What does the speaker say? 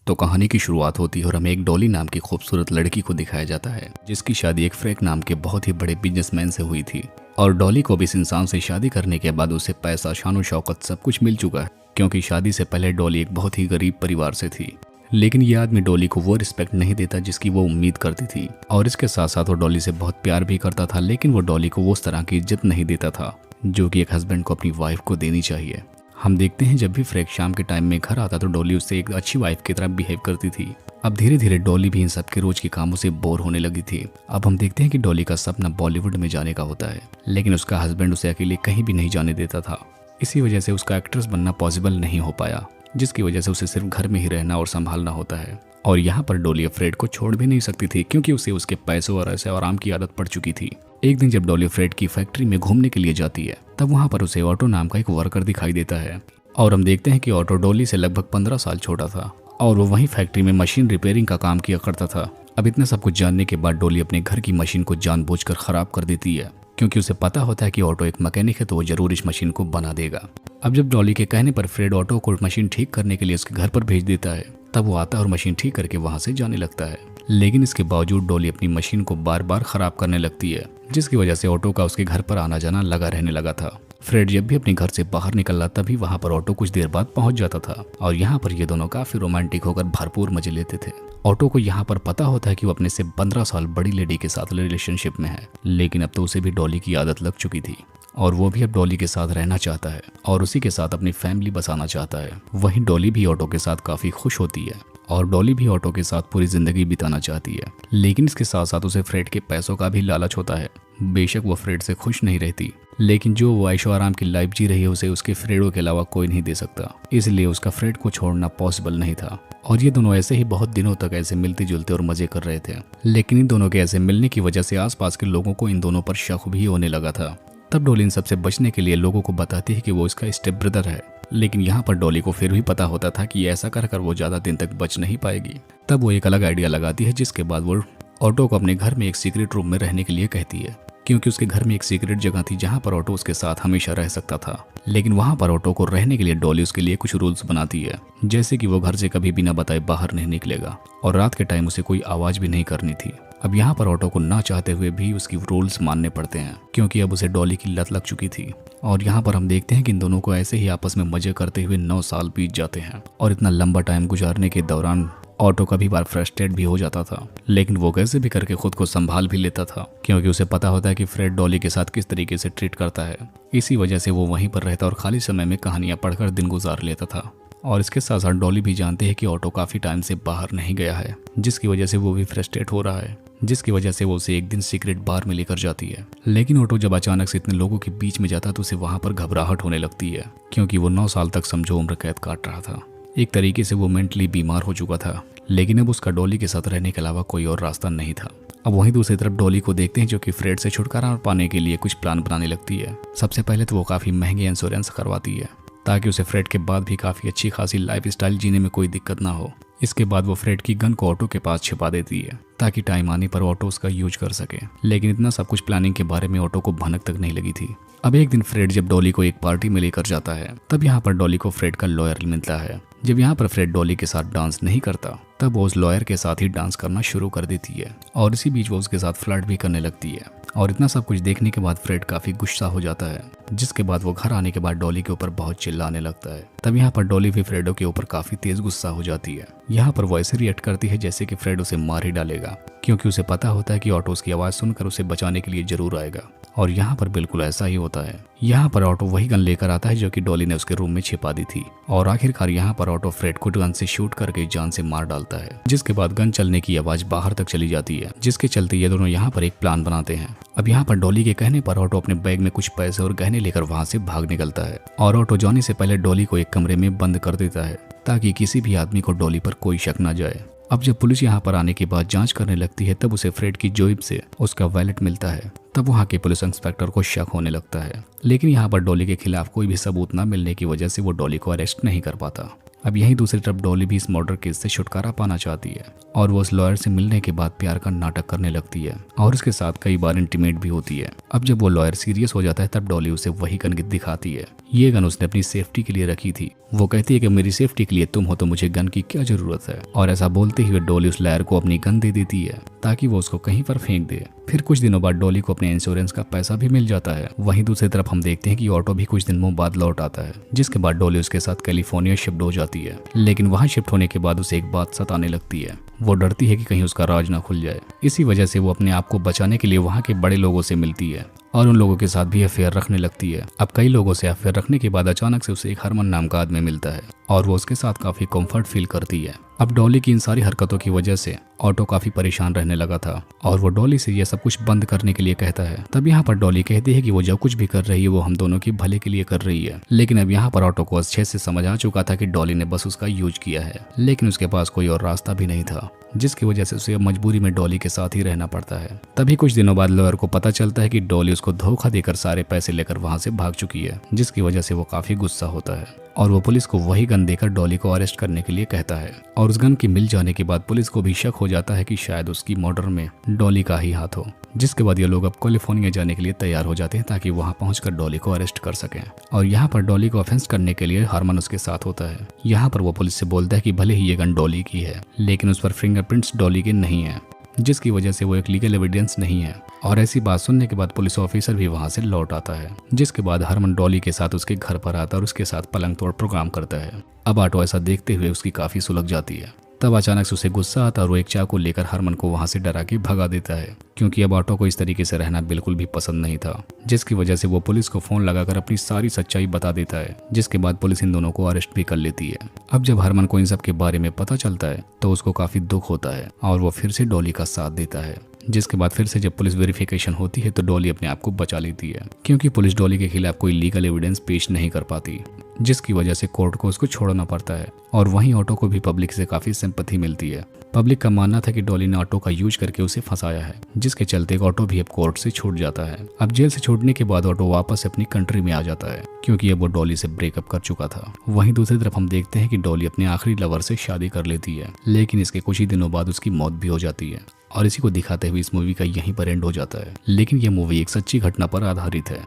तो कहानी की शुरुआत होती है और हमें एक डॉली नाम की खूबसूरत लड़की को दिखाया जाता है जिसकी शादी एक फ्रैंक नाम के बहुत ही बड़े बिजनेसमैन से हुई थी। और डॉली को भी इस इंसान से शादी करने के बाद उसे पैसा, शान शौकत सब कुछ मिल चुका है, क्योंकि शादी से पहले डॉली एक बहुत ही गरीब परिवार से थी। लेकिन ये आदमी डॉली को वो रिस्पेक्ट नहीं देता जिसकी वो उम्मीद करती थी, और इसके साथ साथ वो डॉली से बहुत प्यार भी करता था, लेकिन वो डॉली को उस तरह की इज्जत नहीं देता था जो कि एक हस्बैंड को अपनी वाइफ को देनी चाहिए। हम देखते हैं जब भी फ्रैंक शाम के टाइम में घर आता तो डॉली उससे एक अच्छी वाइफ की तरह बिहेव करती थी। अब धीरे धीरे डॉली भी इन सब के रोज के कामों से बोर होने लगी थी। अब हम देखते हैं कि डॉली का सपना बॉलीवुड में जाने का होता है, लेकिन उसका हस्बैंड उसे अकेले कहीं भी नहीं जाने देता था। इसी वजह से उसका एक्ट्रेस बनना पॉसिबल नहीं हो पाया, जिसकी वजह से उसे सिर्फ घर में ही रहना और संभालना होता है। और यहाँ पर डॉली फ्रेड को छोड़ भी नहीं सकती थी, क्योंकि उसे उसके पैसों और ऐसे आराम की आदत पड़ चुकी थी। एक दिन जब डॉली फ्रेड की फैक्ट्री में घूमने के लिए जाती है, तब वहाँ पर उसे ऑटो नाम का एक वर्कर दिखाई देता है। और हम देखते हैं कि ऑटो डॉली से लगभग 15 साल छोटा था और वो वहीं फैक्ट्री में मशीन रिपेयरिंग का काम किया करता था। अब इतना सब कुछ जानने के बाद डॉली अपने घर की मशीन को जानबूझकर खराब कर देती है, क्योंकि उसे पता होता है कि ऑटो एक मैकेनिक है तो वो जरूर इस मशीन को बना देगा। अब जब डॉली के कहने पर फ्रेड ऑटो को मशीन ठीक करने के लिए उसके घर पर भेज देता है, तब वो आता है और मशीन ठीक करके वहां से जाने लगता है। लेकिन इसके बावजूद डॉली अपनी मशीन को बार बार खराब करने लगती है, जिसकी वजह से ऑटो का उसके घर पर आना जाना लगा रहने लगा था। फ्रेड जब भी अपने घर से बाहर निकला तभी वहां पर ऑटो कुछ देर बाद पहुंच जाता था, और यहाँ पर ये दोनों काफी रोमांटिक होकर भरपूर मजे लेते थे। ऑटो को यहाँ पर पता होता है कि वो अपने से 15 साल बड़ी लेडी के साथ रिलेशनशिप में है, लेकिन अब तो उसे भी डॉली की आदत लग चुकी थी और वो भी अब डॉली के साथ रहना चाहता है और उसी के साथ अपनी फैमिली बसाना चाहता है। वहीं डॉली भी ऑटो के साथ काफी खुश होती है और डॉली भी ऑटो के साथ पूरी जिंदगी बिताना चाहती है, लेकिन इसके साथ साथ उसे फ्रेड के पैसों का भी लालच होता है। बेशक वो फ्रेड से खुश नहीं रहती, लेकिन जो वो ऐशो आराम की लाइफ जी रही है उसे उसके फ्रेडों के अलावा कोई नहीं दे सकता, इसलिए उसका फ्रेड को छोड़ना पॉसिबल नहीं था। और ये दोनों ऐसे ही बहुत दिनों तक ऐसे मिलते जुलते और मजे कर रहे थे। लेकिन इन दोनों के ऐसे मिलने की वजह से आसपास के लोगों को इन दोनों पर शक भी होने लगा था। तब डॉली इन सबसे बचने के लिए लोगों को बताती है कि वो इसका स्टेप ब्रदर है, लेकिन यहाँ पर डॉली को फिर भी पता होता था कि ऐसा कर वो ज्यादा दिन तक बच नहीं पाएगी। तब वो एक अलग आइडिया लगाती है, जिसके बाद वो ऑटो को अपने घर में एक सीक्रेट रूम में रहने के लिए कहती है, क्योंकि उसके घर में एक सीक्रेट जगह थी जहाँ पर ऑटो उसके साथ हमेशा रह सकता था। लेकिन वहाँ पर ऑटो को रहने के लिए डॉली उसके लिए कुछ रूल्स बनाती है, जैसे कि वो घर से कभी बिना बताए बाहर नहीं निकलेगा और रात के टाइम उसे कोई आवाज भी नहीं करनी थी। अब यहाँ पर ऑटो को ना चाहते हुए भी उसकी रूल्स मानने पड़ते हैं, क्योंकि अब उसे डॉली की लत लग चुकी थी। और यहाँ पर हम देखते हैं कि इन दोनों को ऐसे ही आपस में मजे करते हुए 9 साल बीत जाते हैं। और इतना लंबा टाइम गुजारने के दौरान ऑटो कभी बार फ्रस्ट्रेट भी हो जाता था, लेकिन वो कैसे भी करके खुद को संभाल भी लेता था, क्योंकि उसे पता होता है कि फ्रेड डॉली के साथ किस तरीके से ट्रीट करता है। इसी वजह से वो वहीं पर रहता और खाली समय में कहानियां पढ़कर दिन गुजार लेता था। और इसके साथ साथ डॉली भी जानते हैं कि ऑटो काफी टाइम से बाहर नहीं गया है, जिसकी वजह से वो भी फ्रस्ट्रेट हो रहा है, जिसकी वजह से वो उसे एक दिन सीक्रेट बार में लेकर जाती है। लेकिन ऑटो जब अचानक से इतने लोगों के बीच में जाता तो उसे वहां पर घबराहट होने लगती है, क्योंकि वो 9 साल तक समझो उम्र कैद काट रहा था। एक तरीके से वो मेंटली बीमार हो चुका था, लेकिन अब उसका डॉली के साथ रहने के अलावा कोई और रास्ता नहीं था। अब वहीं दूसरी तरफ डॉली को देखते हैं जो कि फ्रेड से छुटकारा पाने के लिए कुछ प्लान बनाने लगती है। सबसे पहले तो वो काफी महंगे इंश्योरेंस करवाती है, ताकि उसे फ्रेड के बाद भी काफी अच्छी खासी लाइफ स्टाइल जीने में कोई दिक्कत ना हो। इसके बाद वो फ्रेड की गन को ऑटो के पास छिपा देती है, ताकि टाइम आने पर ऑटो उसका यूज कर सके। लेकिन इतना सब कुछ प्लानिंग के बारे में ऑटो को भनक तक नहीं लगी थी। अब एक दिन फ्रेड जब डॉली को एक पार्टी में लेकर जाता है, तब यहाँ पर डॉली को फ्रेड का लॉयर मिलता है। जब यहाँ पर फ्रेड डॉली के साथ डांस नहीं करता, तब वो उस लॉयर के साथ ही डांस करना शुरू कर देती है, और इसी बीच वो उसके साथ फ्लर्ट भी करने लगती है। और इतना सब कुछ देखने के बाद फ्रेड काफी गुस्सा हो जाता है, जिसके बाद वो घर आने के बाद डॉली के ऊपर बहुत चिल्लाने लगता है। तब यहाँ पर डॉली भी फ्रेडो के ऊपर काफी तेज गुस्सा हो जाती है। यहाँ पर वो ऐसे रिएक्ट करती है जैसे कि फ्रेड उसे मार ही डालेगा, क्योंकि उसे पता होता है कि ऑटो उसकी आवाज सुनकर उसे बचाने के लिए जरूर आएगा। और यहाँ पर बिल्कुल ऐसा ही होता है। यहाँ पर ऑटो वही गन लेकर आता है जो कि डॉली ने उसके रूम में छिपा दी थी, और आखिरकार यहाँ पर ऑटो फ्रेड को गन से शूट करके जान से मार डालता है, जिसके बाद गन चलने की आवाज बाहर तक चली जाती है, जिसके चलते ये दोनों यहाँ पर एक प्लान बनाते हैं। अब यहाँ पर डॉली के कहने पर ऑटो अपने बैग में कुछ पैसे और गहने लेकर वहाँ से भाग निकलता है, और ऑटो जाने से पहले डॉली को एक कमरे में बंद कर देता है, ताकि किसी भी आदमी को डॉली पर कोई शक न जाए। अब जब पुलिस यहाँ पर आने के बाद जांच करने लगती है, तब उसे फ्रेड की जेब से उसका वैलेट मिलता है। तब वहाँ के पुलिस इंस्पेक्टर को शक होने लगता है, लेकिन यहाँ पर डॉली के खिलाफ कोई भी सबूत न मिलने की वजह से वो डॉली को अरेस्ट नहीं कर पाता। अब यहीं दूसरी तरफ डॉली भी इस मर्डर केस से छुटकारा पाना चाहती है और वो उस लॉयर से मिलने के बाद प्यार का नाटक करने लगती है और उसके साथ कई बार इंटीमेट भी होती है। अब जब वो लॉयर सीरियस हो जाता है तब डॉली उसे वही गन दिखाती है। ये गन उसने अपनी सेफ्टी के लिए रखी थी। वो कहती है कि मेरी सेफ्टी के लिए तुम हो तो मुझे गन की क्या जरूरत है, और ऐसा बोलते हुए डॉली उस लॉयर को अपनी गन दे देती है ताकि वो उसको कहीं पर फेंक दे। फिर कुछ दिनों बाद डॉली को अपने इंश्योरेंस का पैसा भी मिल जाता है। वहीं दूसरी तरफ हम देखते हैं कि ऑटो भी कुछ दिनों बाद लौट आता है, जिसके बाद डॉली उसके साथ कैलिफोर्निया शिफ्ट हो जाती है। लेकिन वहां शिफ्ट होने के बाद उसे एक बात सताने लगती है। वो डरती है कि कहीं उसका राज ना खुल जाए। इसी वजह से वो अपने आप को बचाने के लिए वहां के बड़े लोगों से मिलती है और उन लोगों के साथ भी अफेयर रखने लगती है। अब कई लोगों से अफेयर रखने के बाद अचानक से उसे एक हरमन नाम का आदमी मिलता है और वो उसके साथ काफी कंफर्ट फील करती है। अब डॉली की इन सारी हरकतों की वजह से ऑटो काफी परेशान रहने लगा था और वो डॉली से ये सब कुछ बंद करने के लिए कहता है। तब यहाँ पर डॉली कहती है कि वो जो कुछ भी कर रही है वो हम दोनों के भले के लिए कर रही है। लेकिन अब यहाँ पर ऑटो को अच्छे से समझ आ चुका था कि डॉली ने बस उसका यूज किया है, लेकिन उसके पास कोई और रास्ता भी नहीं था, जिसकी वजह से उसे मजबूरी में डॉली के साथ ही रहना पड़ता है। तभी कुछ दिनों बाद लॉयर को पता चलता है कि डॉली उसको धोखा देकर सारे पैसे लेकर वहां से भाग चुकी है, जिसकी वजह से वो काफी गुस्सा होता है और वो पुलिस को वही गन देकर डॉली को अरेस्ट करने के लिए कहता है। और उस गन की मिल जाने के बाद पुलिस को भी शक हो जाता है कि शायद उसकी मर्डर में डॉली का ही हाथ हो, जिसके बाद ये लोग अब कैलिफोर्निया जाने के लिए तैयार हो जाते हैं ताकि वहां पहुंचकर डॉली को अरेस्ट कर सकें। और यहाँ पर डॉली को ऑफेंस करने के लिए हारमन उसके साथ होता है। यहाँ पर वो पुलिस से बोलता है कि भले ही ये गन डॉली की है, लेकिन उस पर फिंगरप्रिंट्स डॉली के नहीं है, जिसकी वजह से वो एक लीगल एविडेंस नहीं है। और ऐसी बात सुनने के बाद पुलिस ऑफिसर भी वहां से लौट आता है, जिसके बाद हरमन डॉली के साथ उसके घर पर आता है और उसके साथ पलंग तोड़ प्रोग्राम करता है। अब ऑटो ऐसा देखते हुए उसकी काफी सुलग जाती है। तब अचानक से उसे गुस्सा आता है और वो एक चाकू लेकर हरमन को वहां से डरा के भगा देता है, क्योंकि अब ऑटो को इस तरीके से रहना बिल्कुल भी पसंद नहीं था, जिसकी वजह से वो पुलिस को फोन लगाकर अपनी सारी सच्चाई बता देता है, जिसके बाद पुलिस इन दोनों को अरेस्ट भी कर लेती है। अब जब हरमन को इन सब के बारे में पता चलता है तो उसको काफी दुख होता है और वो फिर से डॉली का साथ देता है, जिसके बाद फिर से जब पुलिस वेरिफिकेशन होती है तो डॉली अपने आप को बचा लेती है, क्योंकि पुलिस डॉली के खिलाफ कोई लीगल एविडेंस पेश नहीं कर पाती, जिसकी वजह से कोर्ट को उसको छोड़ना पड़ता है। और वहीं ऑटो को भी पब्लिक से काफी सिंपैथी मिलती है। पब्लिक का मानना था कि डॉली ने ऑटो का यूज करके उसे फंसाया है, जिसके चलते ऑटो भी अब कोर्ट से छूट जाता है। अब जेल से छूटने के बाद ऑटो वापस अपनी कंट्री में आ जाता है, क्योंकि अब वो डॉली से ब्रेकअप कर चुका था। वहीं दूसरी तरफ हम देखते हैं कि डॉली अपने आखिरी लवर से शादी कर लेती है, लेकिन इसके कुछ ही दिनों बाद उसकी मौत भी हो जाती है। और इसी को दिखाते हुए इस मूवी का यहीं पर एंड हो जाता है। लेकिन यह मूवी एक सच्ची घटना पर आधारित है।